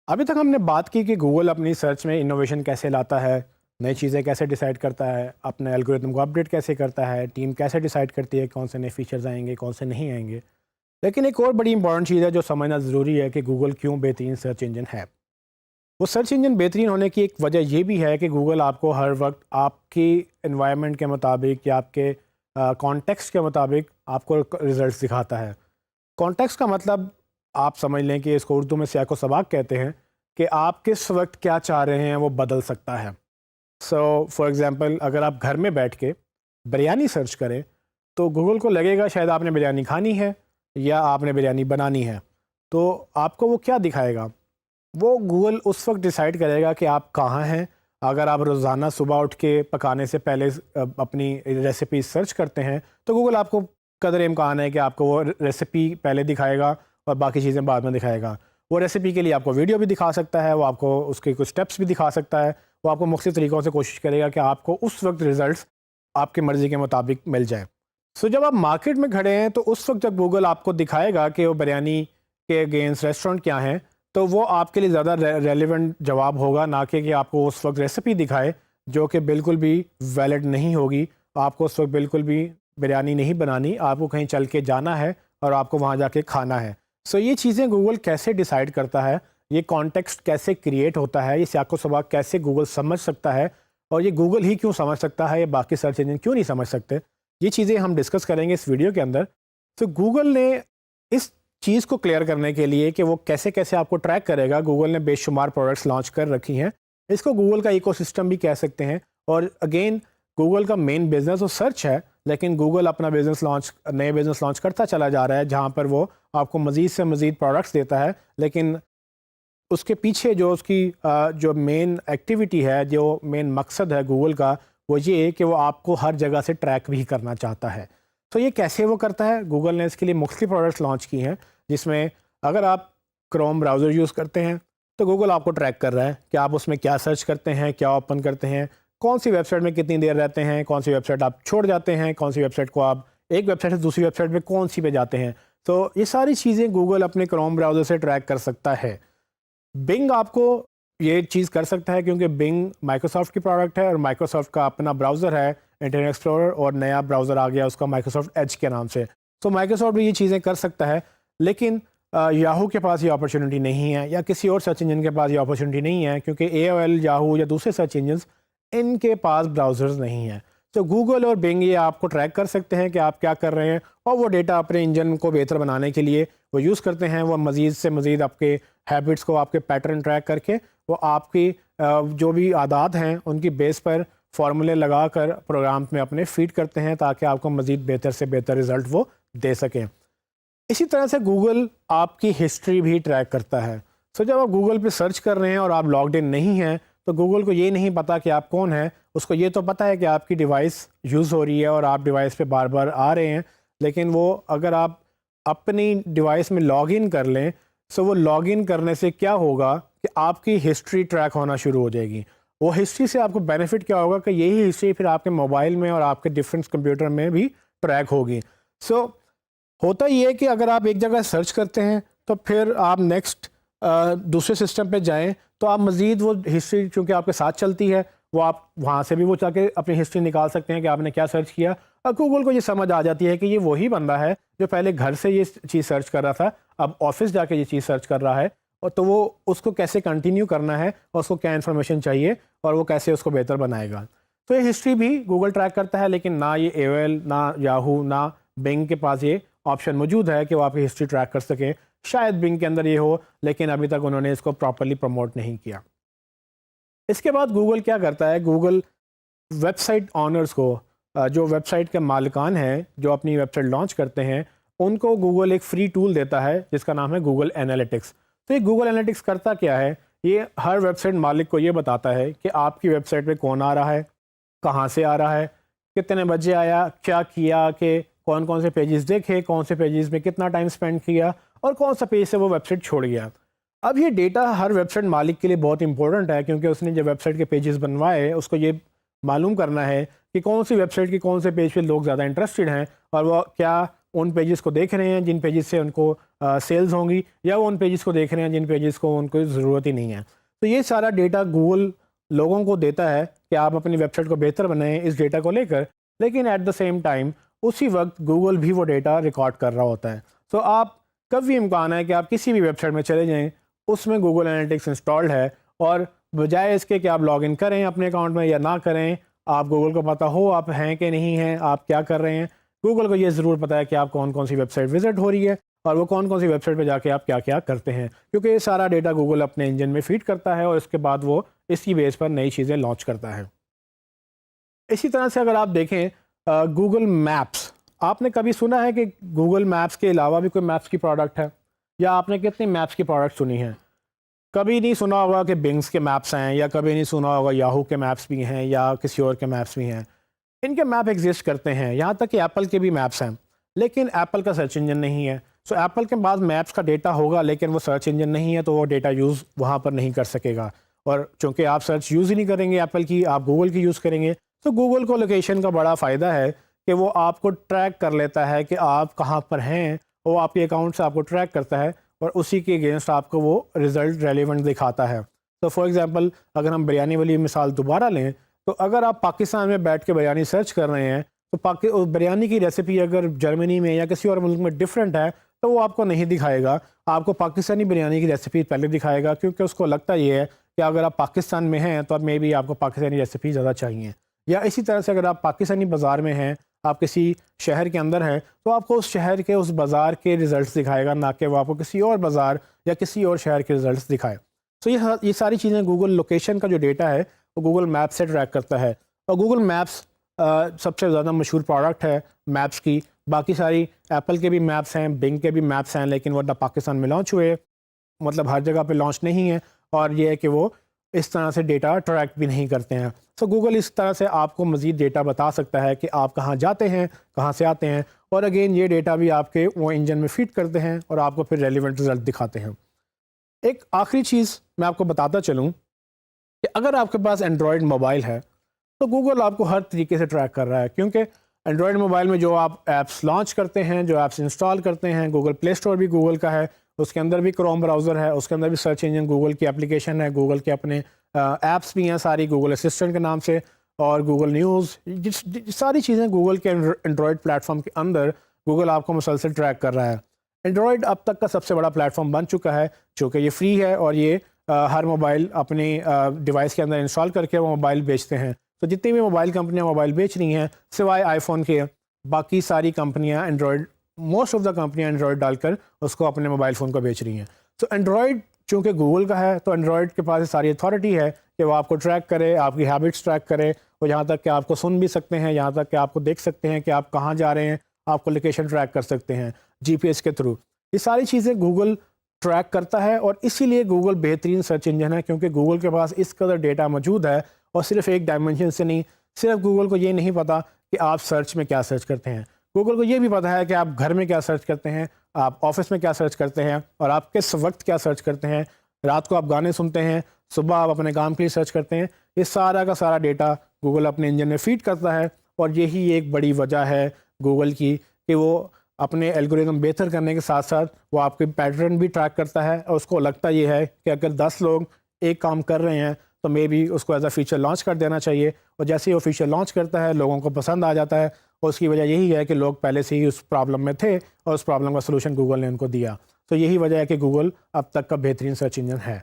अभी तक हमने बात की कि गूगल अपनी सर्च में इनोवेशन कैसे लाता है, नई चीज़ें कैसे डिसाइड करता है, अपने एल्गोरिथम को अपडेट कैसे करता है, टीम कैसे डिसाइड करती है कौन से नए फीचर्स आएंगे, कौन से नहीं आएंगे। लेकिन एक और बड़ी इंपॉर्टेंट चीज़ है जो समझना ज़रूरी है कि गूगल क्यों बेहतरीन सर्च इंजन है। वो सर्च इंजन बेहतरीन होने की एक वजह ये भी है कि गूगल आपको हर वक्त आपकी इन्वायरमेंट के मुताबिक या आपके कॉन्टेक्स्ट के मुताबिक आपको रिजल्ट्स दिखाता है। कॉन्टेक्स्ट का मतलब आप समझ लें कि इसको उर्दू में सियाको सबाक कहते हैं कि आप किस वक्त क्या चाह रहे हैं वो बदल सकता है। सो फॉर एग्ज़ाम्पल अगर आप घर में बैठ के बिरयानी सर्च करें तो गूगल को लगेगा शायद आपने बिरयानी खानी है या आपने बिरयानी बनानी है। तो आपको वो क्या दिखाएगा? वो गूगल उस वक्त डिसाइड करेगा कि आप कहाँ हैं। अगर आप रोज़ाना सुबह उठ के पकाने से पहले अपनी रेसिपी सर्च करते हैं तो गूगल आपको कदर इम्कान है कि आपको वो रेसिपी पहले दिखाएगा और बाकी चीज़ें बाद में दिखाएगा। वो रेसिपी के लिए आपको वीडियो भी दिखा सकता है, वो आपको उसके कुछ स्टेप्स भी दिखा सकता है। वो आपको मुख्तलिफ तरीक़ों से कोशिश करेगा कि आपको उस वक्त रिज़ल्ट्स आपकी मर्ज़ी के मुताबिक मिल जाए। सो जब आप मार्केट में खड़े हैं तो उस वक्त जब गूगल आपको दिखाएगा कि वो बिरयानी के अगेंस्ट रेस्टोरेंट क्या हैं, तो वो आपके लिए ज़्यादा रेलिवेंट जवाब होगा, ना कि आपको उस वक्त रेसिपी दिखाए जो कि बिल्कुल भी वैलिड नहीं होगी। आपको उस वक्त बिल्कुल भी बिरयानी नहीं बनानी, आपको कहीं चल के जाना है और आपको वहाँ जाके खाना है। सो ये चीज़ें गूगल कैसे डिसाइड करता है, ये कॉन्टेक्स्ट कैसे क्रिएट होता है, ये सियाको सबाक कैसे गूगल समझ सकता है और ये गूगल ही क्यों समझ सकता है, ये बाकी सर्च इंजन क्यों नहीं समझ सकते, ये चीज़ें हम डिस्कस करेंगे इस वीडियो के अंदर। तो गूगल ने इस चीज़ को क्लियर करने के लिए कि वो कैसे कैसे आपको ट्रैक करेगा, गूगल ने बेशुमार प्रोडक्ट्स लॉन्च कर रखी हैं। इसको गूगल का इकोसिस्टम भी कह सकते हैं। और अगेन गूगल का मेन बिजनेस वो सर्च है, लेकिन गूगल अपना नए बिजनेस लॉन्च करता चला जा रहा है जहाँ पर वो आपको मज़ीद से मज़ीद प्रोडक्ट्स देता है। लेकिन उसके पीछे जो उसकी जो मेन एक्टिविटी है, जो मेन मकसद है गूगल का, वो ये है कि वो आपको हर जगह से ट्रैक भी करना चाहता है। तो ये कैसे वो करता है? गूगल ने इसके लिए मुख्तलिफ प्रोडक्ट्स लॉन्च की हैं, जिसमें अगर आप क्रोम ब्राउज़र यूज़ करते हैं तो गूगल आपको ट्रैक कर रहा है कि आप उसमें क्या सर्च करते हैं, क्या ओपन करते हैं, कौन सी वेबसाइट में कितनी देर रहते हैं, कौन सी वेबसाइट आप छोड़ जाते हैं, कौन सी वेबसाइट को आप एक वेबसाइट से दूसरी वेबसाइट पे कौन सी पे जाते हैं। तो ये सारी चीज़ें गूगल अपने क्रोम ब्राउज़र से ट्रैक कर सकता है। बिंग आपको ये चीज़ कर सकता है क्योंकि बिंग माइक्रोसॉफ्ट की प्रोडक्ट है और माइक्रोसॉफ्ट का अपना ब्राउज़र है इंटरनेट एक्सप्लोरर, और नया ब्राउज़र आ गया उसका माइक्रोसॉफ्ट एज के नाम से। तो माइक्रोसॉफ्ट भी ये चीज़ें कर सकता है, लेकिन याहू के पास ये अपॉर्चुनिटी नहीं है या किसी और सर्च इंजन के पास ये अपॉर्चुनिटी नहीं है, क्योंकि एओएल, याहू या दूसरे सर्च इंजन इनके पास ब्राउज़र्स नहीं हैं। तो गूगल और बिंग ये आपको ट्रैक कर सकते हैं कि आप क्या कर रहे हैं, और वो डेटा अपने इंजन को बेहतर बनाने के लिए वो यूज़ करते हैं। वो मज़ीद से मज़ीद आपके हैबिट्स को, आपके पैटर्न ट्रैक करके वो आपकी जो भी आदात हैं उनकी बेस पर फार्मूले लगा कर प्रोग्राम में अपने फीड करते हैं, ताकि आपको मज़ीद बेहतर से बेहतर रिज़ल्ट वो दे सकें। इसी तरह से गूगल आपकी हिस्ट्री भी ट्रैक करता है। सो जब आप गूगल पे सर्च कर रहे हैं और आप लॉग्ड इन नहीं हैं, तो गूगल को ये नहीं पता कि आप कौन हैं। उसको ये तो पता है कि आपकी डिवाइस यूज़ हो रही है और आप डिवाइस पे बार बार आ रहे हैं, लेकिन वो अगर आप अपनी डिवाइस में लॉग इन कर लें, सो वो लॉग इन करने से क्या होगा कि आपकी हिस्ट्री ट्रैक होना शुरू हो जाएगी। वो हिस्ट्री से आपको बेनिफिट क्या होगा कि यही हिस्ट्री फिर आपके मोबाइल में और आपके डिफरेंट कंप्यूटर में भी ट्रैक होगी। सो होता ये है कि अगर आप एक जगह सर्च करते हैं तो फिर आप नेक्स्ट दूसरे सिस्टम पे जाएं तो आप मज़ीद वो हिस्ट्री चूँकि आपके साथ चलती है, वो आप वहाँ से भी वो जाके अपनी हिस्ट्री निकाल सकते हैं कि आपने क्या सर्च किया। और गूगल को ये समझ आ जाती है कि ये वही बंदा है जो पहले घर से ये चीज़ सर्च कर रहा था, अब ऑफिस जाके ये चीज़ सर्च कर रहा है, और तो वो उसको कैसे कंटिन्यू करना है और उसको क्या इन्फॉर्मेशन चाहिए और वो कैसे उसको बेहतर बनाएगा। तो ये हिस्ट्री भी गूगल ट्रैक करता है, लेकिन ना ये एओएल, ना याहू, ना बिंग के पास ये ऑप्शन मौजूद है कि वो आपकी हिस्ट्री ट्रैक कर सकें। शायद बिंग के अंदर ये हो, लेकिन अभी तक उन्होंने इसको प्रॉपर्ली प्रमोट नहीं किया। इसके बाद गूगल क्या करता है, गूगल वेबसाइट ऑनर्स को, जो वेबसाइट के मालिकान हैं जो अपनी वेबसाइट लॉन्च करते हैं, उनको गूगल एक फ्री टूल देता है जिसका नाम है गूगल एनालिटिक्स। तो ये गूगल एनालिटिक्स करता क्या है? ये हर वेबसाइट मालिक को ये बताता है कि आपकी वेबसाइट पे कौन आ रहा है, कहाँ से आ रहा है, कितने बजे आया, क्या किया, कि कौन कौन से पेजेस देखे, कौन से पेजेस में कितना टाइम स्पेंड किया, और कौन सा पेज से वो वेबसाइट छोड़ गया। अब ये डेटा हर वेबसाइट मालिक के लिए बहुत इंपॉर्टेंट है, क्योंकि उसने जो वेबसाइट के पेजेस बनवाए उसको ये मालूम करना है कि कौन सी वेबसाइट के कौन से पेज पे लोग ज़्यादा इंटरेस्टेड हैं और वो क्या उन पेजेस को देख रहे हैं जिन पेजेस से उनको सेल्स होंगी, या वो उन पेजेस को देख रहे हैं जिन पेजेस को उनको ज़रूरत ही नहीं है। तो ये सारा डेटा गूगल लोगों को देता है कि आप अपनी वेबसाइट को बेहतर बनाएं इस डेटा को लेकर, लेकिन एट द सेम टाइम उसी वक्त गूगल भी वो डेटा रिकॉर्ड कर रहा होता है। तो आप कभी इम्कान है कि आप किसी भी वेबसाइट में चले जाएं, उसमें गूगल एनालिटिक्स इंस्टॉल्ड है, और बजाय इसके कि आप लॉगिन करें अपने अकाउंट में या ना करें, आप गूगल को पता हो आप हैं कि नहीं हैं, आप क्या कर रहे हैं, गूगल को ये ज़रूर पता है कि आप कौन कौन सी वेबसाइट विजिट हो रही है और वो कौन कौन सी वेबसाइट पे जाके आप क्या क्या करते हैं, क्योंकि ये सारा डेटा गूगल अपने इंजन में फीड करता है और इसके बाद वो इसी बेस पर नई चीज़ें लॉन्च करता है। इसी तरह से अगर आप देखें गूगल मैप्स, आपने कभी सुना है कि गूगल मैप्स के अलावा भी कोई मैप्स की प्रोडक्ट है, या आपने कितनी मैप्स की प्रोडक्ट सुनी है? कभी नहीं सुना होगा कि बिंग्स के मैप्स हैं, या कभी नहीं सुना होगा याहू के मैप्स भी हैं या किसी और के मैप्स भी हैं। इनके मैप एग्जिस्ट करते हैं, यहाँ तक कि एप्पल के भी मैप्स हैं, लेकिन एप्पल का सर्च इंजन नहीं है। सो एप्पल के पास मैप्स का डेटा होगा लेकिन वो सर्च इंजन नहीं है, तो वो डेटा यूज़ वहाँ पर नहीं कर सकेगा। और चूँकि आप सर्च यूज़ ही नहीं करेंगे एप्पल की, आप गूगल की यूज़ करेंगे, तो गूगल को लोकेशन का बड़ा फ़ायदा है कि वो आपको ट्रैक कर लेता है कि आप कहाँ पर हैं, वो आपके अकाउंट से आपको ट्रैक करता है और उसी के अगेंस्ट आपको वो रिज़ल्ट रेलिवेंट दिखाता है। तो फॉर एग्ज़ाम्पल अगर हम बिरयानी वाली मिसाल दोबारा लें, तो अगर आप पाकिस्तान में बैठ के बिरयानी सर्च कर रहे हैं, तो बिरयानी की रेसिपी अगर जर्मनी में या किसी और मुल्क में डिफरेंट है तो वो आपको नहीं दिखाएगा, आपको पाकिस्तानी बिरयानी की रेसिपी पहले दिखाएगा, क्योंकि उसको लगता ये है कि अगर आप पाकिस्तान में हैं तो अब मे बी आपको पाकिस्तानी रेसिपी ज़्यादा चाहिए। या इसी तरह से अगर आप पाकिस्तानी बाज़ार में हैं, आप किसी शहर के अंदर हैं, तो आपको उस शहर के उस बाज़ार के रिज़ल्ट्स दिखाएगा, ना कि वो आपको किसी और बाज़ार या किसी और शहर के रिज़ल्ट्स दिखाए। तो ये सारी चीज़ें गूगल लोकेशन का जो डेटा है वो गूगल मैप से ट्रैक करता है। और गूगल मैप्स सबसे ज़्यादा मशहूर प्रोडक्ट है मैप्स की। बाकी सारी एप्पल के भी मैप्स हैं, बिंग के भी मैप्स हैं, लेकिन वो ना पाकिस्तान में लॉन्च हुए, मतलब हर जगह पे लॉन्च नहीं है, और ये है कि वो इस तरह से डेटा ट्रैक भी नहीं करते हैं। सो गूगल इस तरह से आपको मज़ीद डेटा बता सकता है कि आप कहाँ जाते हैं, कहाँ से आते हैं, और अगेन ये डेटा भी आपके वो इंजन में फीड करते हैं और आपको फिर रेलिवेंट रिजल्ट दिखाते हैं। एक आखिरी चीज़ मैं आपको बताता चलूँ कि अगर आपके पास एंड्रॉयड मोबाइल है तो गूगल आपको हर तरीके से ट्रैक कर रहा है, क्योंकि एंड्रॉयड मोबाइल में जो आप ऐप्स लॉन्च करते हैं, जो ऐप्स इंस्टॉल करते हैं, गूगल प्ले स्टोर भी गूगल का है, उसके अंदर भी क्रोम ब्राउज़र है, उसके अंदर भी सर्च इंजन गूगल की एप्लीकेशन है, गूगल के अपने ऐप्स भी हैं सारी गूगल असिस्टेंट के नाम से, और गूगल न्यूज़, सारी चीज़ें गूगल के एंड्रॉयड प्लेटफॉर्म के अंदर गूगल आपको मुसलसल ट्रैक कर रहा है। एंड्रॉयड अब तक का सबसे बड़ा प्लेटफॉर्म बन चुका है, चूँकि ये फ्री है और ये हर मोबाइल अपनी डिवाइस के अंदर इंस्टॉल करके वो मोबाइल बेचते हैं। तो जितनी भी मोबाइल कंपनियां मोबाइल बेच रही हैं सिवाय आईफोन के, बाकी सारी कंपनियां एंड्रॉयड, मोस्ट ऑफ द कंपनियां एंड्रॉयड डालकर उसको अपने मोबाइल फ़ोन को बेच रही हैं। तो एंड्रॉयड चूँकि गूगल का है, तो एंड्रॉयड के पास सारी अथॉरिटी है कि वो आपको ट्रैक करे, आपकी हैबिट्स ट्रैक करे, और यहाँ तक कि आपको सुन भी सकते हैं, यहाँ तक कि आपको देख सकते हैं कि आप कहाँ जा रहे हैं, आपको लोकेशन ट्रैक कर सकते हैं GPS के थ्रू। ये सारी चीज़ें गूगल ट्रैक करता है, और इसीलिए गूगल बेहतरीन सर्च इंजन है, क्योंकि गूगल के पास इस कदर डेटा मौजूद है, और सिर्फ एक डायमेंशन से नहीं। सिर्फ गूगल को ये नहीं पता कि आप सर्च में क्या सर्च करते हैं, गूगल को ये भी पता है कि आप घर में क्या सर्च करते हैं, आप ऑफिस में क्या सर्च करते हैं, और आप किस वक्त क्या सर्च करते हैं। रात को आप गाने सुनते हैं, सुबह आप अपने काम के लिए सर्च करते हैं। ये सारा का सारा डेटा गूगल अपने इंजन में फीड करता है, और यही एक बड़ी वजह है गूगल की कि वो अपने एल्गोरिदम बेहतर करने के साथ साथ वो आपके पैटर्न भी ट्रैक करता है, और उसको लगता ये है कि अगर 10 लोग एक काम कर रहे हैं तो मे बी उसको एज अ फीचर लॉन्च कर देना चाहिए, और जैसे ही वो फीचर लॉन्च करता है लोगों को पसंद आ जाता है, और उसकी वजह यही है कि लोग पहले से ही उस प्रॉब्लम में थे और उस प्रॉब्लम का सलूशन गूगल ने उनको दिया। तो यही वजह है कि गूगल अब तक का बेहतरीन सर्च इंजन है।